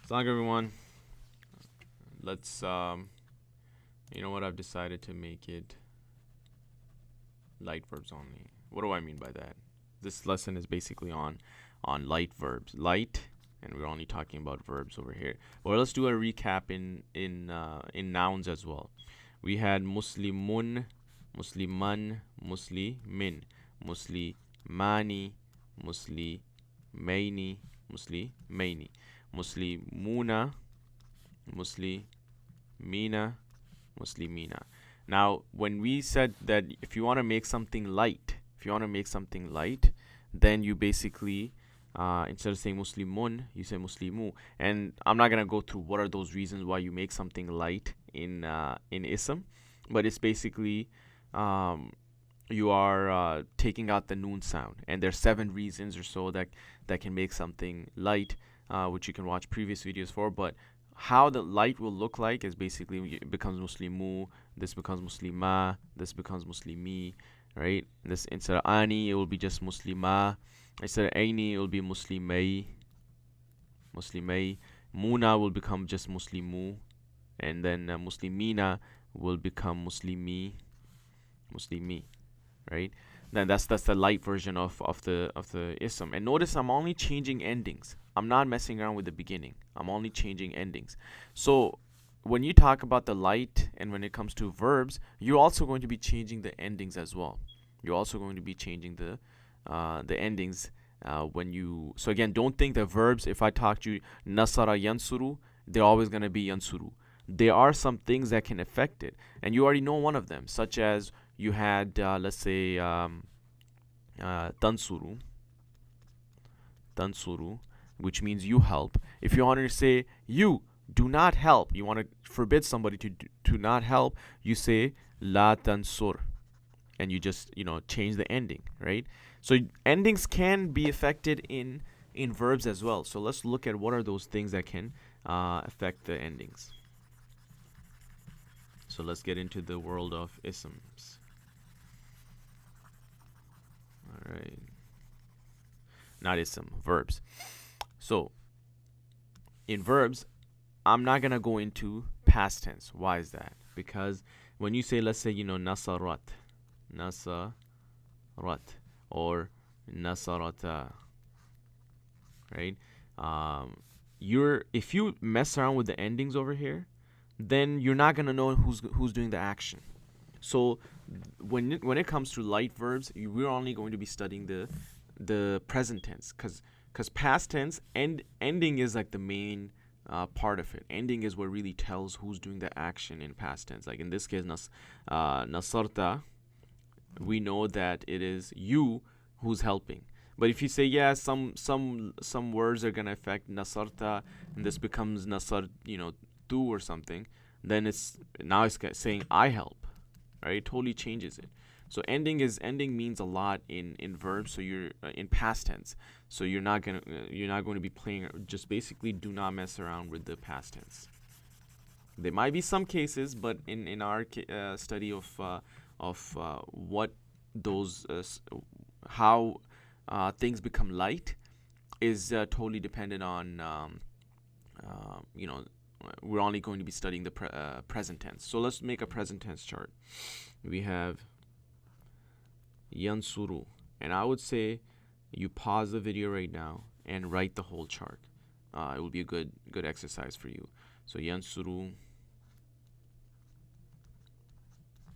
Assalamu alaikum, everyone. Let's you know what, I've decided to make it light verbs only. What do I mean by that? This lesson is basically on light verbs. Light, and we're only talking about verbs over here. Well, let's do a recap in nouns as well. We had muslimun, musliman, muslimin, muslimani, muslimaini, muslimaini, muslimuna, muslimina, muslimina. Now, when we said that if you want to make something light, then you basically instead of saying muslimun, you say muslimu. And I'm not gonna go through what are those reasons why you make something light in ism, but it's basically you are taking out the noon sound, and there's 7 reasons or so that can make something light, which you can watch previous videos for. But how the light will look like is basically it becomes muslimu, this becomes muslima, this becomes muslimi, right? This instead of ani, it will be just muslima. Instead of aini, it will be muslimai. Muna will become just muslimu, and then muslimina will become muslimi, right? Then that's the light version of the ism. And notice I'm only changing endings. I'm not messing around with the beginning. I'm only changing endings. So when you talk about the light and when it comes to verbs, you're also going to be changing the endings as well. You're also going to be changing the endings when you. So again, don't think the verbs. If I talk to you nasara yansuru, they're always going to be yansuru. There are some things that can affect it, and you already know one of them, such as you had let's say tansuru, which means you help. If you want to say you do not help, you want to forbid somebody to not help, you say la tansur, and you just change the ending, right? So endings can be affected in verbs as well. So let's look at what are those things that can affect the endings. So let's get into the world of isms. All right. Not ism, verbs. So in verbs, I'm not going to go into past tense. Why is that? Because when you say, let's say, nasarat, or nasarata, right? If you mess around with the endings over here, then you're not gonna know who's doing the action. So when it comes to light verbs, we're only going to be studying the present tense, because past tense ending is like the main part of it. Ending is what really tells who's doing the action in past tense. Like in this case, nasarta, we know that it is you who's helping. But if you say, yeah, some words are gonna affect nasarta, and this becomes nasar, tu or something, then it's saying I help, right? It totally changes it. So ending means a lot in verbs. So you're in past tense. So you're not going to be playing. Just basically do not mess around with the past tense. There might be some cases, but in our study of what those how things become light is totally dependent on we're only going to be studying the present tense. So let's make a present tense chart. We have yansuru, and I would say you pause the video right now and write the whole chart. It will be a good exercise for you. So yansuru,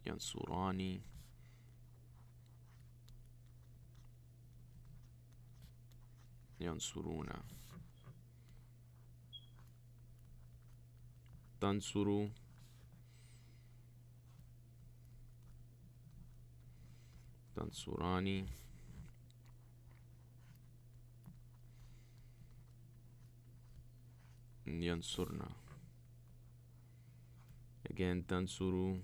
yansurani, yansuruna, tansuru, tansurani, yansurna. Again, tansuru,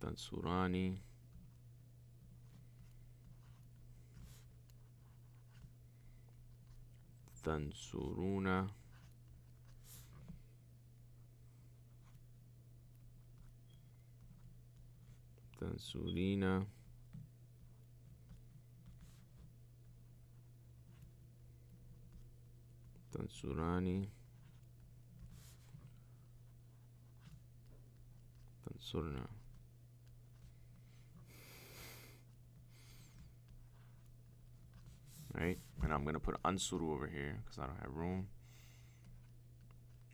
tansurani, tansuruna, tansurina, Tansurani. Tansurna. Right? And I'm going to put Ansuru over here because I don't have room.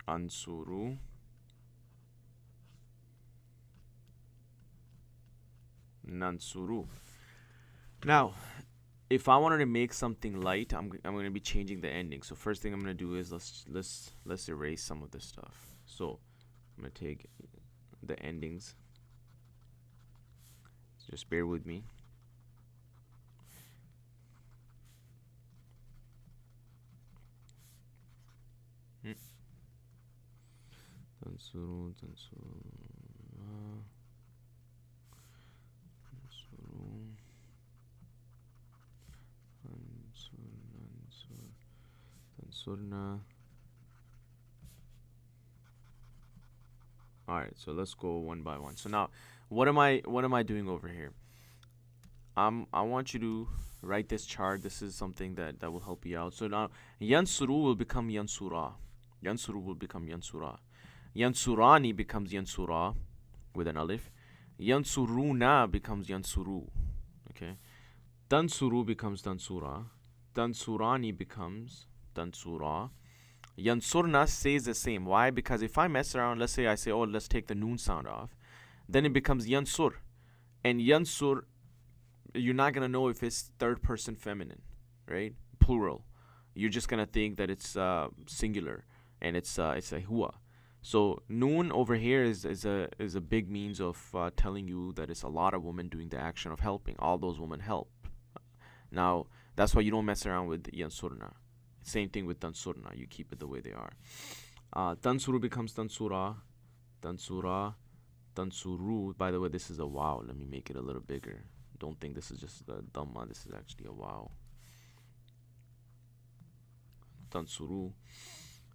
Ansuru. Nansuru. Now, if I wanted to make something light, I'm going to be changing the ending. So first thing I'm going to do is let's erase some of this stuff. So I'm going to take the endings. Just bear with me. Tansuru, tansuru, tansurna. All right, so let's go one by one. So now, what am I doing over here? I want you to write this chart. This is something that will help you out. So now, yansuru will become yansura. Yansuru will become yansura. Yansurani becomes yansura with an alif. Yansuruna becomes yansuru. Okay. Tansuru becomes tansura. Tansurani becomes tansura. Yansurna stays the same. Why? Because if I mess around, let's say I say, oh, let's take the noon sound off, then it becomes yansur. And yansur, you're not going to know if it's third person feminine, right? Plural. You're just going to think that it's singular and it's a huwa. So noon over here is a big means of telling you that it's a lot of women doing the action of helping. All those women help. Now, that's why you don't mess around with yansurna. Same thing with tansurna. You keep it the way they are. Tansuru becomes tansura. Tansura. Tansuru. By the way, this is a wow. Let me make it a little bigger. Don't think this is just a dhamma. This is actually a wow. Tansuru.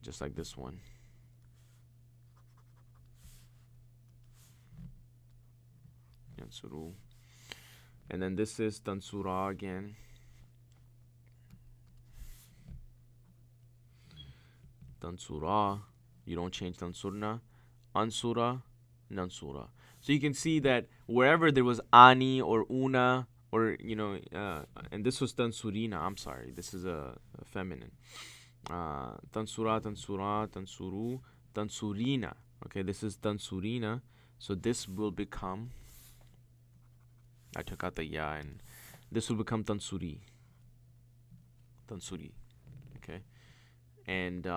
Just like this one. Yansuru. And then this is tansura again. Tansura. You don't change tansurna. Ansura. Nansura. So you can see that wherever there was ani or una or, and this was tansurina. I'm sorry. This is a feminine. Tansura, tansura, tansuru, tansurina. Okay, this is tansurina. So this will become, I took out the ya, and this will become tansuri. Tansuri. Okay. And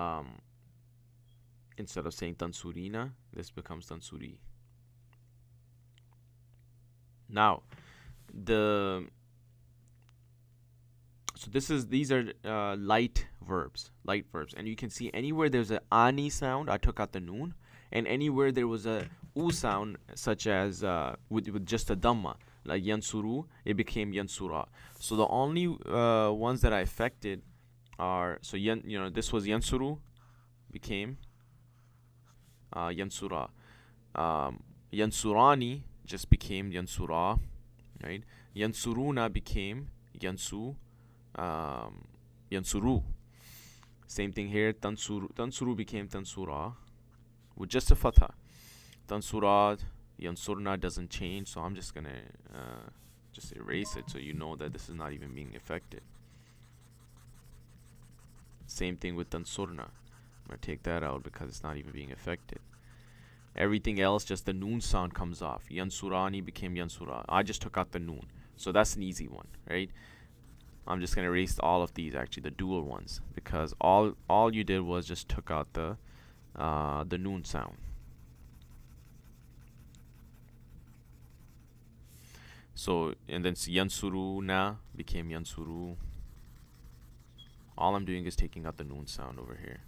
instead of saying tansurina, this becomes tansuri. Now, these are light verbs, and you can see anywhere there's an ani sound, I took out the noon, and anywhere there was a u sound, such as with just a dhamma, like yansuru, it became yansura. So the only ones that I affected are, so this was yansuru, became yansura. Yansurani just became yansura, right? Yansuruna became yansu. Yansuru. Same thing here. Tansuru became tansura with just a fatha. Tansura, yansurna doesn't change, so I'm just gonna just erase it so you know that this is not even being affected. Same thing with tansurna. I'm gonna take that out because it's not even being affected. Everything else, just the noon sound comes off. Yansurani became yansura. I just took out the noon, so that's an easy one, right? I'm just gonna erase all of these, actually the dual ones, because all you did was just took out the noon sound. So, and then yansuru na became yansuru. All I'm doing is taking out the noon sound over here.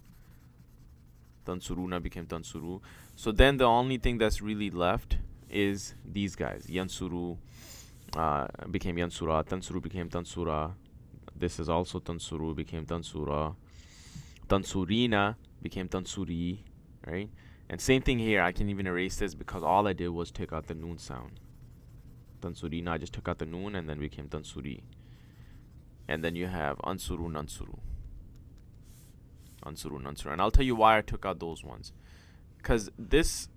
Tansuruna became tansuru. So then the only thing that's really left is these guys. Yansuru became yansura. Tansuru became tansura. This is also tansuru, became tansura. Tansurina became tansuri, right? And same thing here. I can even erase this because all I did was take out the noon sound. Tansurina, I just took out the noon and then became tansuri. And then you have ansuru, nansuru. Ansuru, nansura. And I'll tell you why I took out those ones. Because this,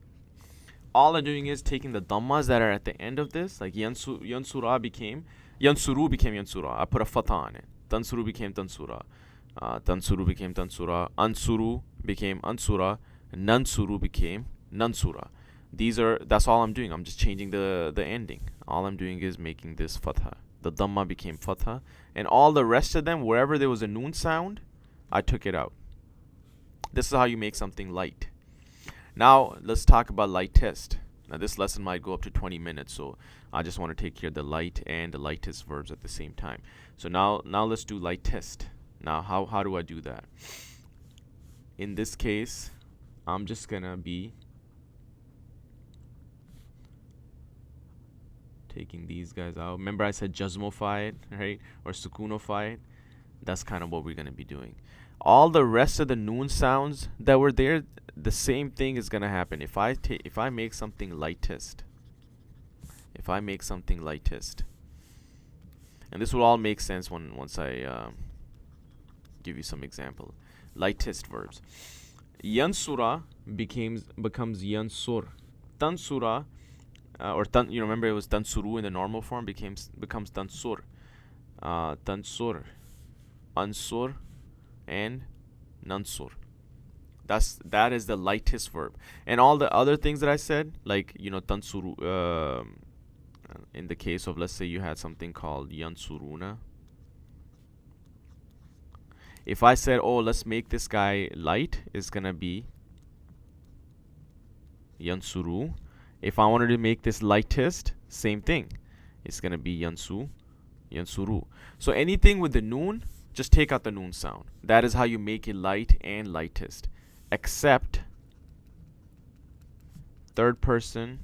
all I'm doing is taking the dhammas that are at the end of this, like yansuru became yansura. I put a fatha on it. Tansuru became tansura. Tansuru became tansura. Ansuru became ansura. Nansuru became nansura. That's all I'm doing. I'm just changing the ending. All I'm doing is making this fatha. The dhamma became fatha. And all the rest of them, wherever there was a noon sound, I took it out. This is how you make something light. Now, let's talk about Litest. Now, this lesson might go up to 20 minutes, so I just want to take care of the light and the Litest verbs at the same time. So now let's do Litest. Now, how do I do that? In this case, I'm just going to be taking these guys out. Remember I said jazmify it, right? Or sukunify it? That's kind of what we're going to be doing. All the rest of the noon sounds that were there, the same thing is going to happen. If I make something Litest, and this will all make sense once I give you some example. Litest verbs. Yansura becomes yansur. Tansura, remember it was tansuru in the normal form, becomes tansur. Tansur, ansur, and nansur. That is the lightest verb. And all the other things that I said, like tansuru, in the case of, let's say you had something called yansuruna. If I said, oh, let's make this guy light, it's gonna be yansuru. If I wanted to make this lightest, same thing. It's gonna be yansuru. So anything with the noon, just take out the noon sound. That is how you make it light and lightest. Except third person,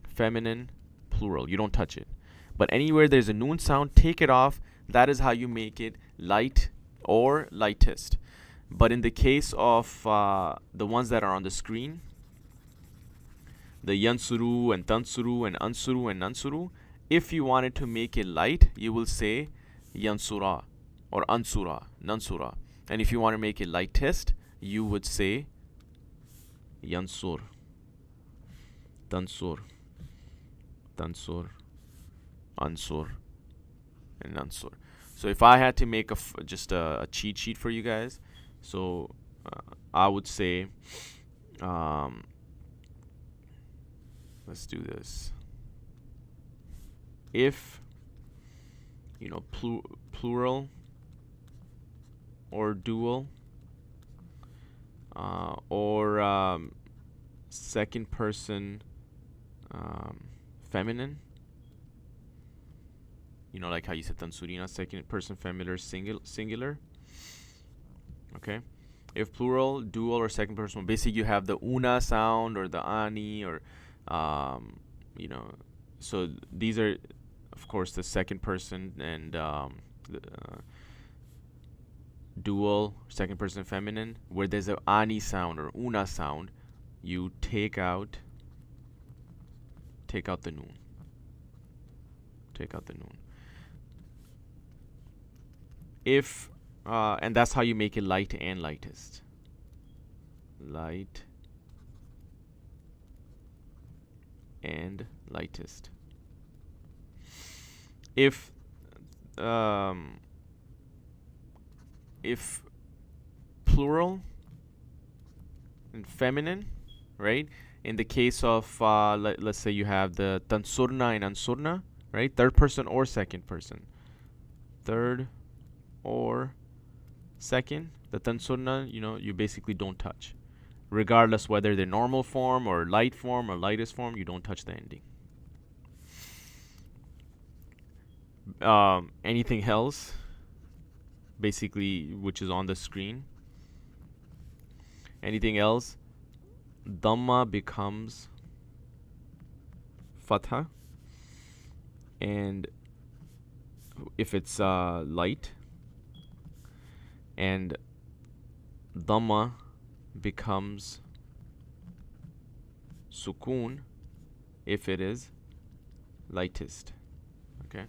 feminine, plural. You don't touch it. But anywhere there's a noon sound, take it off. That is how you make it light or lightest. But in the case of the ones that are on the screen, the yansuru and tansuru and ansuru and nansuru, if you wanted to make it light, you will say yansura or ansura, nansura. And if you want to make it lightest, you would say yansur, tansur, ansur, and nansur. So if I had to make just a cheat sheet for you guys, so I would say, let's do this. If plural or dual or second person feminine, like how you said tansurina, second person feminine singular. Okay, if plural, dual, or second person, basically you have the una sound or the ani or so these are, of course, the second person and the, dual, second person feminine. Where there's a ani sound or una sound, you take out the noon. If and that's how you make it light and lightest. Light and lightest. If plural and feminine, right? In the case of let's say you have the tansurna and ansurna, right? Third person or second person. Third or second. The tansurna, you basically don't touch. Regardless whether they're normal form or light form or lightest form, you don't touch the ending. Anything else, basically, which is on the screen. Anything else, dhamma becomes fatha. And if it's light, and dhamma becomes sukoon if it is lightest. Okay,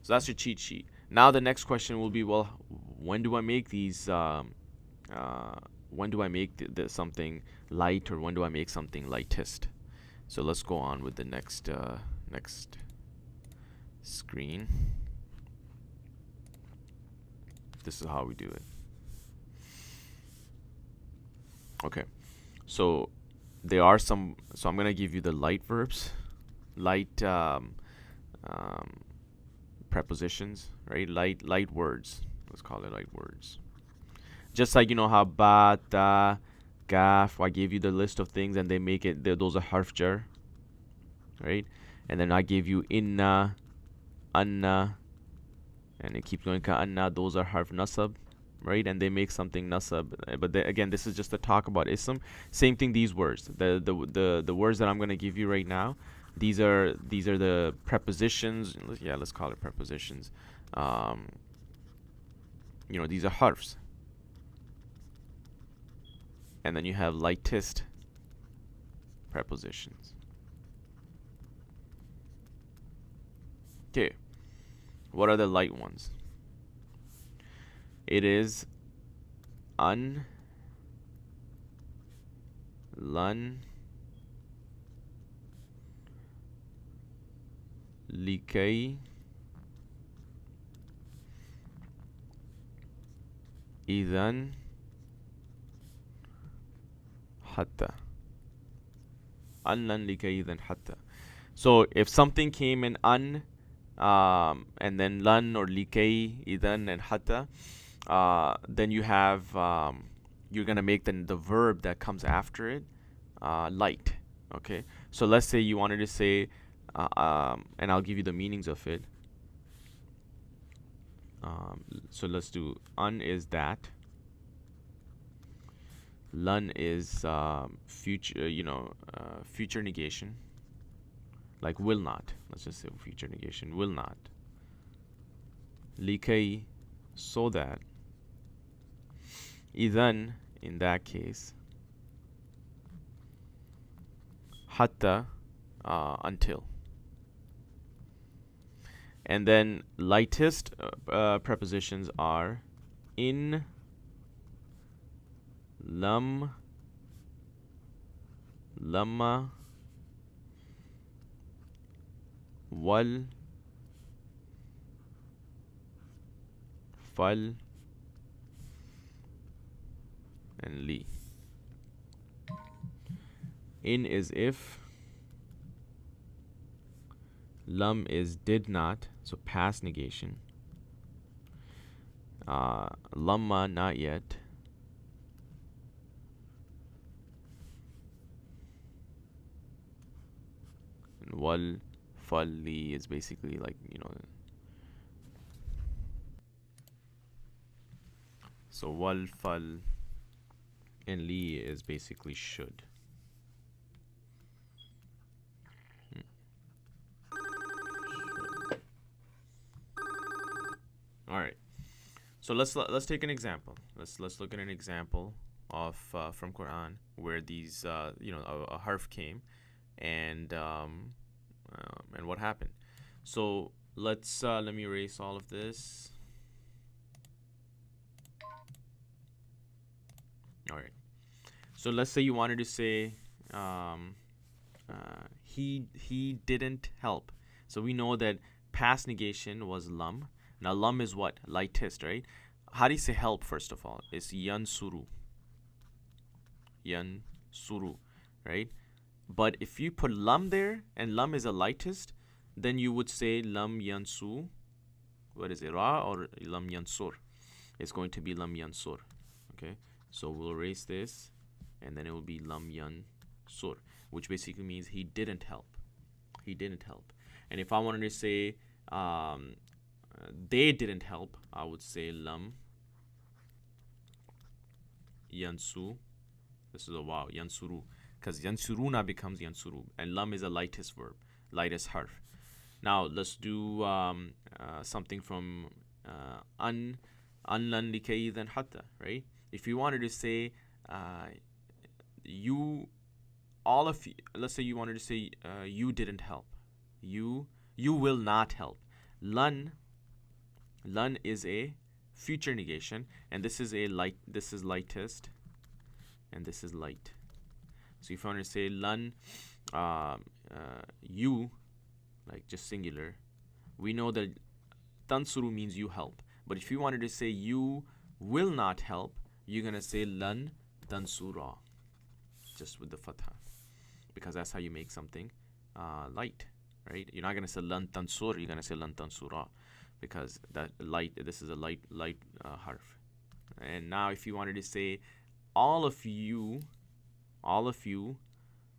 so that's your cheat sheet. Now the next question will be, well, when do I make these when do I make something light, or when do I make something lightest? So let's go on with the next screen. This is how we do it. Okay, so there are some. So I'm gonna give you the light verbs, light prepositions, right? Light words. Let's call it light words. Just like, you know how ba, ta, kaf, I gave you the list of things and they make it, those are harf jar, right? And then I gave you inna, anna, and it keeps going ka anna, those are harf nasab, right? And they make something nasab. But again, this is just to talk about ism. Same thing, these words. The words that I'm going to give you right now, these are the prepositions. Yeah, let's call it prepositions. You know, these are harfs. And then you have lightest prepositions. Okay, what are the light ones? It is un, lun, likay, idhan, hatta. An, lan, likay, idhan, hatta. So if something came in an, and then lan or likay, idhan, and hatta, then you have you're gonna make the verb that comes after it light. Okay, so let's say you wanted to say, and I'll give you the meanings of it. So let's do un is that, lun is future, future negation, like will not. Let's just say future negation, will not. Likay, so that. Idhan, in that case. Hatta, until. And then lightest prepositions are in, lam, lamma, wal, fal, and li. In is if, lam is did not, so past negation. Lamma, not yet. And wal, fal, li is basically like, so wal, fal, and li is basically should. All right. So let's take an example. Let's look at an example of from Quran where these a harf came, and what happened. So let me erase all of this. All right. So let's say you wanted to say he didn't help. So we know that past negation was lam. Now lam is what? Lightest, right? How do you say help first of all? It's yansuru. Yansuru, right? But if you put lam there and lam is a lightest, then you would say lam yansu. What is it? Ra or lam yansur? It's going to be lam yansur. Okay? So we'll erase this and then it will be lam yansur, which basically means he didn't help. He didn't help. And if I wanted to say they didn't help, I would say lam yansu. This is a wow, yansuru, because yansuruna becomes yansuru, and lam is a lightest verb, lightest harf. Now let's do something from an lan likay then hatta, right? If you wanted to say you, all of you, let's say you wanted to say you didn't help, you will not help. Lan is a future negation, and this is a light. This is lightest, and this is light. So if I want to say lan, you, like just singular, we know that tansuru means you help. But if you wanted to say you will not help, you're gonna say lan tansura, just with the fatha, because that's how you make something light, right? You're not gonna say lan tansur, you're gonna say lan tansura, because that light. This is a light harf. And now, if you wanted to say all of you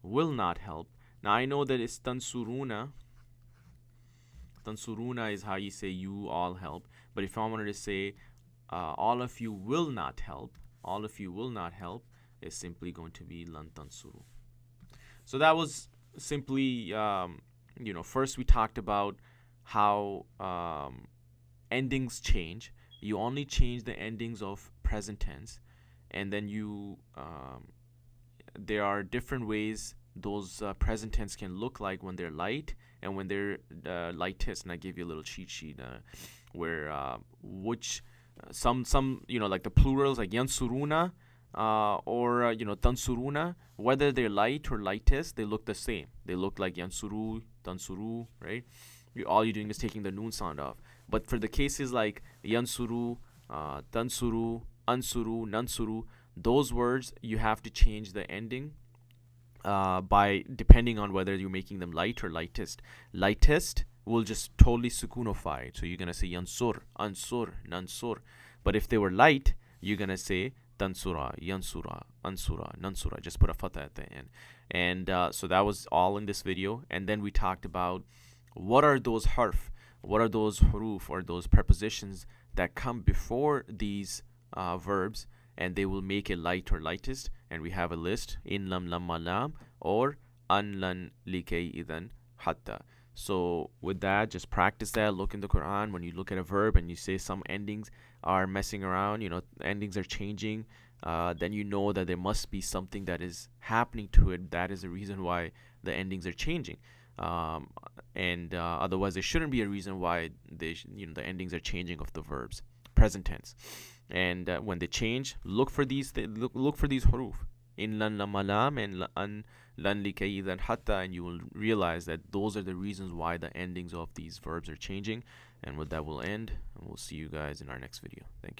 will not help. Now I know that it's tansuruna. Tansuruna is how you say you all help. But if I wanted to say all of you will not help, is simply going to be lan tansuru. So that was simply, first we talked about how endings change. You only change the endings of present tense, and then there are different ways those present tense can look like when they're light and when they're lightest. And I give you a little cheat sheet where some like the plurals like yansuruna or tansuruna, whether they're light or lightest, they look the same. They look like yansuru, tansuru, right? All you're doing is taking the noon sound off. But for the cases like yansuru, tansuru, ansuru, nansuru, those words you have to change the ending by depending on whether you're making them light or lightest. Lightest will just totally sukunify. So you're gonna say yansur, ansur, nansur. But if they were light, you're gonna say tansura, yansura, ansura, nansura. Just put a fatha at the end. And so that was all in this video. And then we talked about what are those harf, what are those huruf or those prepositions that come before these verbs, and they will make it light or lightest. And we have a list: in lam, lamma, lam, or an, lan, likay, idan, hatta. So with that, just practice that. Look in the Quran. When you look at a verb and you say some endings are messing around, endings are changing, then you know that there must be something that is happening to it. That is the reason why the endings are changing. Otherwise, there shouldn't be a reason why the endings are changing of the verbs, present tense. And when they change, look for these huruf, in lan, lamma, lam, and an, lan, likay, idan, hatta, and you will realize that those are the reasons why the endings of these verbs are changing. And with that, we'll end, and we'll see you guys in our next video. Thank you.